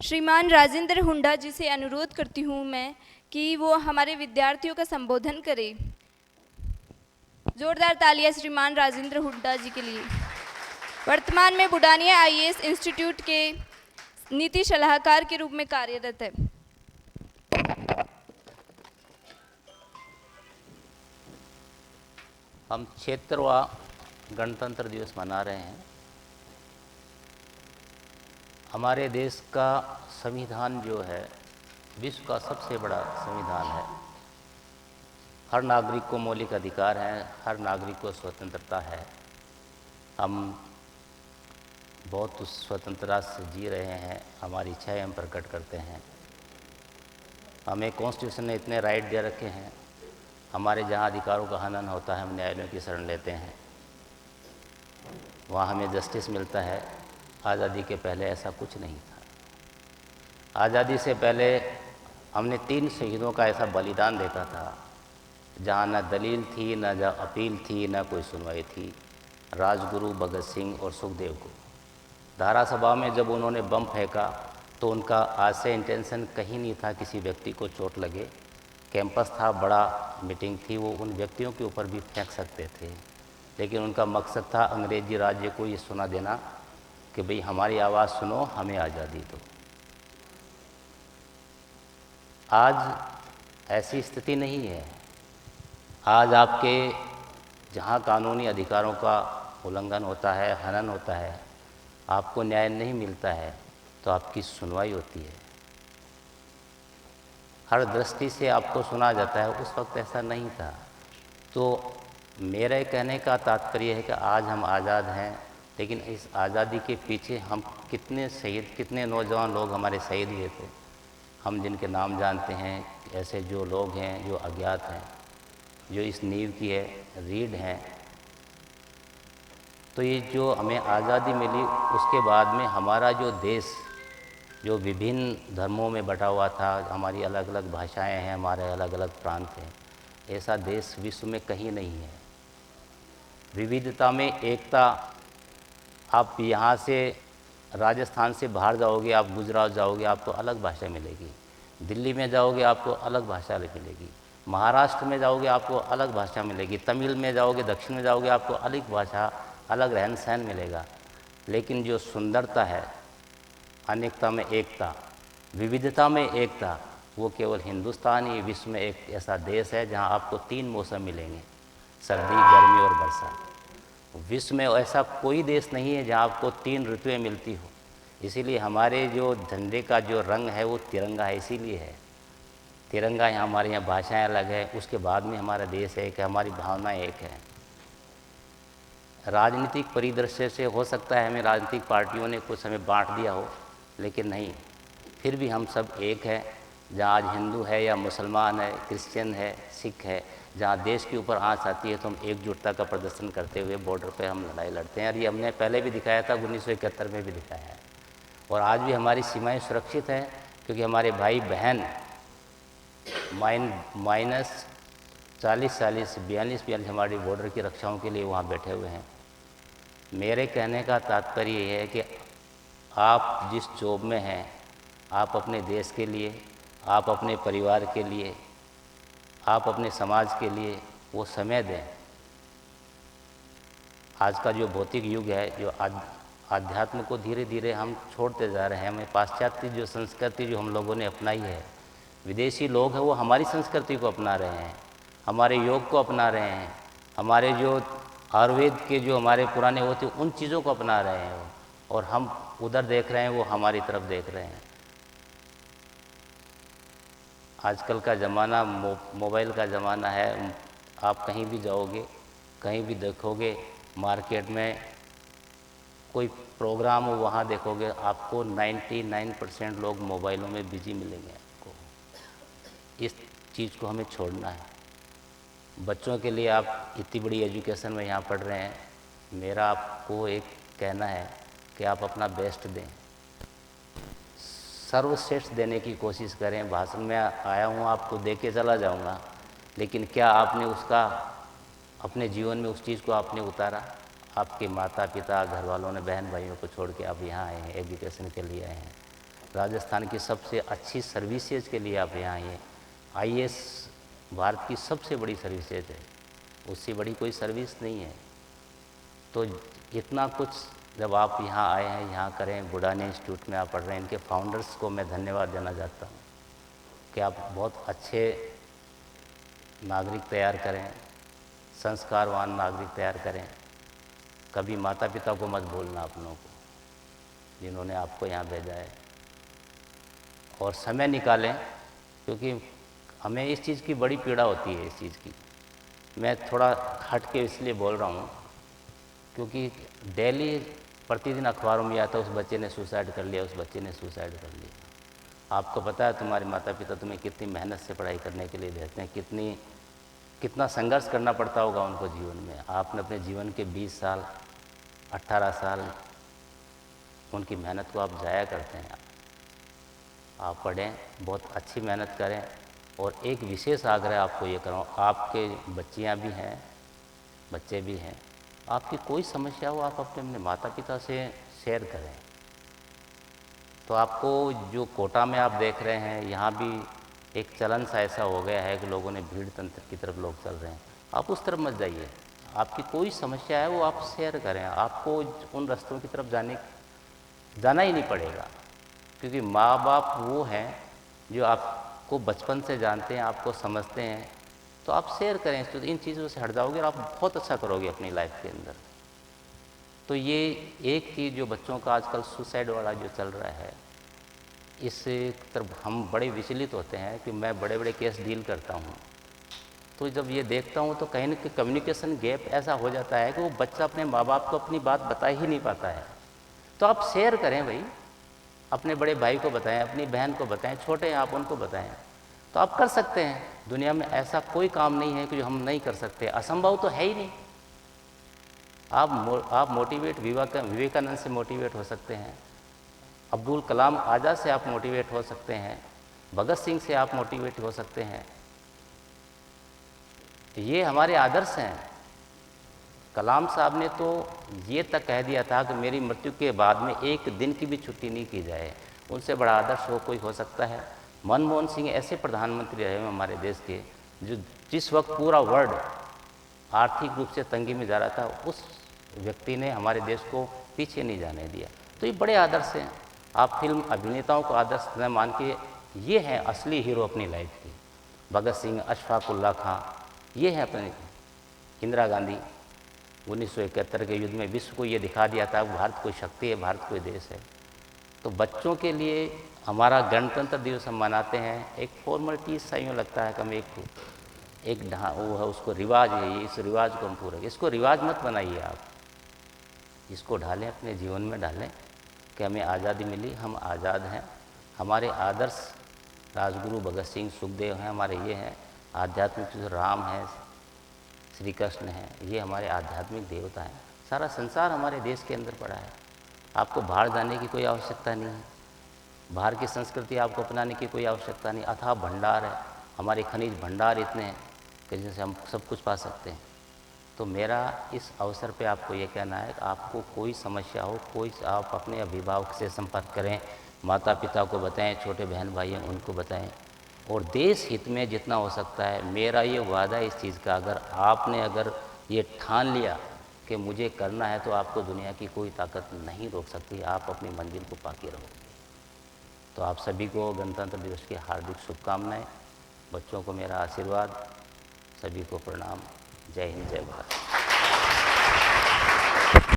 श्रीमान राजेंद्र हुड्डा जी से अनुरोध करती हूँ मैं कि वो हमारे विद्यार्थियों का संबोधन करें। जोरदार तालियां श्रीमान राजेंद्र हुड्डा जी के लिए। वर्तमान में बुडानिया आईएएस इंस्टीट्यूट के नीति सलाहकार के रूप में कार्यरत है। हम 76वां गणतंत्र दिवस मना रहे हैं। हमारे देश का संविधान जो है विश्व का सबसे बड़ा संविधान है। हर नागरिक को मौलिक अधिकार हैं, हर नागरिक को स्वतंत्रता है। हम बहुत स्वतंत्रता से जी रहे हैं, हमारी इच्छाएं हम प्रकट करते हैं। हमें कॉन्स्टिट्यूशन ने इतने राइट दे रखे हैं, हमारे जहाँ अधिकारों का हनन होता है हम न्यायालयों की शरण लेते हैं, वहाँ हमें जस्टिस मिलता है। आज़ादी के पहले ऐसा कुछ नहीं था। आज़ादी से पहले हमने 3 शहीदों का ऐसा बलिदान देखा था जहाँ न दलील थी, न अपील थी, न कोई सुनवाई थी। राजगुरु, भगत सिंह और सुखदेव को धारा सभा में जब उन्होंने बम फेंका तो उनका आज से इंटेंशन कहीं नहीं था किसी व्यक्ति को चोट लगे। कैंपस था, बड़ा मीटिंग थी, वो उन व्यक्तियों के ऊपर भी फेंक सकते थे, लेकिन उनका मकसद था अंग्रेजी राज्य को ये सुना देना कि भाई हमारी आवाज़ सुनो, हमें आज़ादी दो। आज ऐसी स्थिति नहीं है। आज आपके जहाँ कानूनी अधिकारों का उल्लंघन होता है, हनन होता है, आपको न्याय नहीं मिलता है तो आपकी सुनवाई होती है, हर दृष्टि से आपको सुना जाता है। उस वक्त ऐसा नहीं था। तो मेरे कहने का तात्पर्य है कि आज हम आज़ाद हैं, लेकिन इस आज़ादी के पीछे हम कितने शहीद, कितने नौजवान लोग हमारे शहीद हुए थे, हम जिनके नाम जानते हैं। ऐसे जो लोग हैं जो अज्ञात हैं, जो इस नींव की है रीढ़ हैं। तो ये जो हमें आज़ादी मिली उसके बाद में हमारा जो देश जो विभिन्न धर्मों में बटा हुआ था, हमारी अलग अलग भाषाएं हैं, हमारे अलग अलग प्रांत हैं, ऐसा देश विश्व में कहीं नहीं है। विविधता में एकता। आप यहाँ से राजस्थान से बाहर जाओगे, आप गुजरात जाओगे, आपको अलग भाषा मिलेगी। दिल्ली में जाओगे आपको अलग भाषा मिलेगी। महाराष्ट्र में जाओगे आपको अलग भाषा मिलेगी। तमिल में जाओगे, दक्षिण में जाओगे, आपको अलग भाषा, अलग रहन सहन मिलेगा। लेकिन जो सुंदरता है, अनेकता में एकता, विविधता में एकता, वो केवल हिंदुस्तान ही विश्व में एक ऐसा देश है जहाँ आपको 3 मौसम मिलेंगे, सर्दी, गर्मी और वर्षा। विश्व में ऐसा कोई देश नहीं है जहाँ आपको 3 ऋतुएं मिलती हो। इसीलिए हमारे जो झंडे का जो रंग है वो तिरंगा है, इसीलिए है तिरंगा। यहाँ हमारे यहाँ भाषाएं अलग है, उसके बाद में हमारा देश एक है, हमारी भावनाएं एक है। राजनीतिक परिदृश्य से हो सकता है हमें राजनीतिक पार्टियों ने कुछ हमें बांट दिया हो, लेकिन नहीं, फिर भी हम सब एक हैं। जहाँ आज हिंदू है या मुसलमान है, क्रिश्चियन है, सिख है, जहाँ देश के ऊपर आँच आती है तो हम एकजुटता का प्रदर्शन करते हुए बॉर्डर पे हम लड़ाई लड़ते हैं। और ये हमने पहले भी दिखाया था, 1971 में भी दिखाया है, और आज भी हमारी सीमाएं सुरक्षित हैं, क्योंकि हमारे भाई बहन -40 42 हमारी बॉर्डर की रक्षाओं के लिए वहाँ बैठे हुए हैं। मेरे कहने का तात्पर्य ये है कि आप जिस जॉब में हैं, आप अपने देश के लिए, आप अपने परिवार के लिए, आप अपने समाज के लिए वो समय दें। आज का जो भौतिक युग है, जो आध्यात्म को धीरे धीरे हम छोड़ते जा रहे हैं। हमें पाश्चात्य जो संस्कृति जो हम लोगों ने अपनाई है, विदेशी लोग हैं वो हमारी संस्कृति को अपना रहे हैं, हमारे योग को अपना रहे हैं, हमारे जो आयुर्वेद के जो हमारे पुराने होते उन चीज़ों को अपना रहे हैं, और हम उधर देख रहे हैं, वो हमारी तरफ देख रहे हैं। आजकल का ज़माना मोबाइल का ज़माना है। आप कहीं भी जाओगे, कहीं भी देखोगे, मार्केट में कोई प्रोग्राम हो, वहाँ देखोगे आपको 99% लोग मोबाइलों में बिजी मिलेंगे आपको। इस चीज़ को हमें छोड़ना है। बच्चों के लिए आप इतनी बड़ी एजुकेशन में यहाँ पढ़ रहे हैं, मेरा आपको एक कहना है कि आप अपना बेस्ट दें, सर्वश्रेष्ठ देने की कोशिश करें। भाषण में आया हूँ, आपको दे के चला जाऊँगा, लेकिन क्या आपने उसका अपने जीवन में उस चीज़ को आपने उतारा? आपके माता पिता, घर वालों ने, बहन भाइयों को छोड़ के आप यहाँ आए हैं, एजुकेशन के लिए आए हैं, राजस्थान की सबसे अच्छी सर्विसेज के लिए आप यहाँ आइए। आईएएस भारत की सबसे बड़ी सर्विसेज है, उससे बड़ी कोई सर्विस नहीं है। तो इतना कुछ जब आप यहाँ आए हैं, यहाँ करें, बुढ़ानी इंस्टीट्यूट में आप पढ़ रहे हैं, इनके फाउंडर्स को मैं धन्यवाद देना चाहता हूँ कि आप बहुत अच्छे नागरिक तैयार करें, संस्कारवान नागरिक तैयार करें। कभी माता पिता को मत भूलना अपनों को, जिन्होंने आपको यहाँ भेजा है, और समय निकालें, क्योंकि हमें इस चीज़ की बड़ी पीड़ा होती है। इस चीज़ की मैं थोड़ा हट के इसलिए बोल रहा हूँ क्योंकि डेली प्रतिदिन अखबारों में आता है उस बच्चे ने सुसाइड कर लिया, उस बच्चे ने सुसाइड कर लिया। आपको पता है तुम्हारे माता पिता तुम्हें कितनी मेहनत से पढ़ाई करने के लिए भेजते हैं, कितना संघर्ष करना पड़ता होगा उनको जीवन में। आपने अपने जीवन के 20 साल 18 साल उनकी मेहनत को आप जाया करते हैं। आप पढ़ें, बहुत अच्छी मेहनत करें। और एक विशेष आग्रह आपको ये करूँ, आपके बच्चियाँ भी हैं, बच्चे भी हैं, आपकी कोई समस्या हो आप अपने माता पिता से शेयर करें। तो आपको जो कोटा में आप देख रहे हैं, यहाँ भी एक चलन सा ऐसा हो गया है कि लोगों ने भीड़ तंत्र की तरफ लोग चल रहे हैं। आप उस तरफ मत जाइए। आपकी कोई समस्या है वो आप शेयर करें, आपको उन रास्तों की तरफ जाना ही नहीं पड़ेगा, क्योंकि माँ बाप वो हैं जो आपको बचपन से जानते हैं, आपको समझते हैं। तो आप शेयर करें, तो इन चीज़ों से हट जाओगे और आप बहुत अच्छा करोगे अपनी लाइफ के अंदर। तो ये एक चीज़ जो बच्चों का आजकल सुसाइड वाला जो चल रहा है, इससे तरफ हम बड़े विचलित होते हैं कि मैं बड़े बड़े केस डील करता हूँ। तो जब ये देखता हूँ तो कहीं ना कहीं कम्युनिकेशन गैप ऐसा हो जाता है कि वो बच्चा अपने माँ बाप को अपनी बात बता ही नहीं पाता है। तो आप शेयर करें भाई, अपने बड़े भाई को बताएं, अपनी बहन को बताएं, छोटे हैं आप उनको बताएं। तो आप कर सकते हैं। दुनिया में ऐसा कोई काम नहीं है कि जो हम नहीं कर सकते, असंभव तो है ही नहीं। आप मोटिवेट विवेकानंद से मोटिवेट हो सकते हैं, अब्दुल कलाम आज़ाद से आप मोटिवेट हो सकते हैं, भगत सिंह से आप मोटिवेट हो सकते हैं। ये हमारे आदर्श हैं। कलाम साहब ने तो ये तक कह दिया था कि मेरी मृत्यु के बाद में एक दिन की भी छुट्टी नहीं की जाए। उनसे बड़ा आदर्श हो कोई हो सकता है? मनमोहन सिंह ऐसे प्रधानमंत्री रहे हैं हमारे देश के, जो जिस वक्त पूरा वर्ल्ड आर्थिक रूप से तंगी में जा रहा था, उस व्यक्ति ने हमारे देश को पीछे नहीं जाने दिया। तो ये बड़े आदर्श हैं। आप फिल्म अभिनेताओं को आदर्श न मान के, ये हैं असली हीरो अपनी लाइफ की। भगत सिंह, अशफाक उल्लाह खां, ये हैं अपने। इंदिरा गांधी 1971 के युद्ध में विश्व को ये दिखा दिया था भारत कोई शक्ति है, भारत कोई देश है। तो बच्चों के लिए हमारा गणतंत्र दिवस हम मनाते हैं, एक फॉर्मेलिटी सा यूँ लगता है कि हम एक वो है, उसको रिवाज है, ये इस रिवाज को हम पूरा, इसको रिवाज मत बनाइए आप, इसको ढालें, अपने जीवन में डालें कि हमें आज़ादी मिली, हम आज़ाद हैं। हमारे आदर्श राजगुरु भगत सिंह, सुखदेव हैं, हमारे ये हैं। आध्यात्मिक जो राम हैं, श्री कृष्ण हैं, ये हमारे आध्यात्मिक देवता हैं। सारा संसार हमारे देश के अंदर पड़ा है। आपको बाहर जाने की कोई आवश्यकता नहीं है, बाहर की संस्कृति आपको अपनाने की कोई आवश्यकता नहीं। अथाह भंडार है, हमारे खनिज भंडार इतने हैं कि जिनसे हम सब कुछ पा सकते हैं। तो मेरा इस अवसर पे आपको ये कहना है कि आपको कोई समस्या हो, आप अपने अभिभावक से संपर्क करें, माता पिता को बताएं, छोटे बहन भाई हैं उनको बताएं, और देश हित में जितना हो सकता है। मेरा ये वादा है इस चीज़ का, अगर ये ठान लिया कि मुझे करना है, तो आपको दुनिया की कोई ताकत नहीं रोक सकती। आप अपनी मंजिल को पाके रहो। तो आप सभी को गणतंत्र दिवस की हार्दिक शुभकामनाएं, बच्चों को मेरा आशीर्वाद, सभी को प्रणाम। जय हिंद, जय भारत।